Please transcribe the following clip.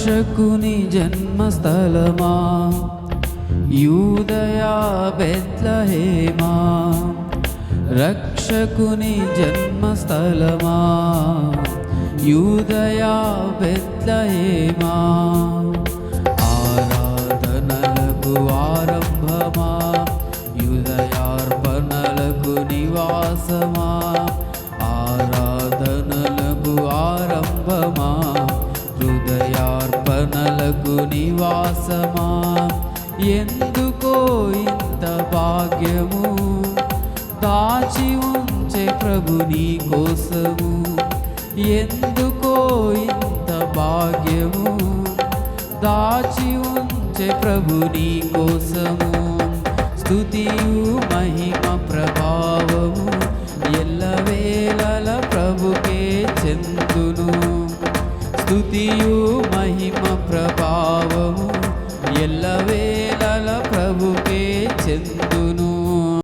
రక్షకుని జన్మస్థలమా యూదయా బెత్లెహేమా, రక్షకుని జన్మస్థలమా యూదయా బెత్లెహేమా, ఆరాధనలకు ఆరంభమా యూదయార్పణలకు నివాసమా, ఆరాధనలకు ఆరంభమా హృదయార్పణలకు నివాసమా, ఎందుకో ఇంత భాగ్యము దాచి ఉంచే ప్రభు నీ కోసము, ఎందుకో ఇంత భాగ్యము దాచి ఉంచే ప్రభు నీ కోసము, స్తుతియు మహిమ ప్రభావము ఎల్లవేళల ప్రభుకే చెందును, స్తుతియు మహిమ ప్రభావము ఎల్లవేళల ప్రభుకే చెందును.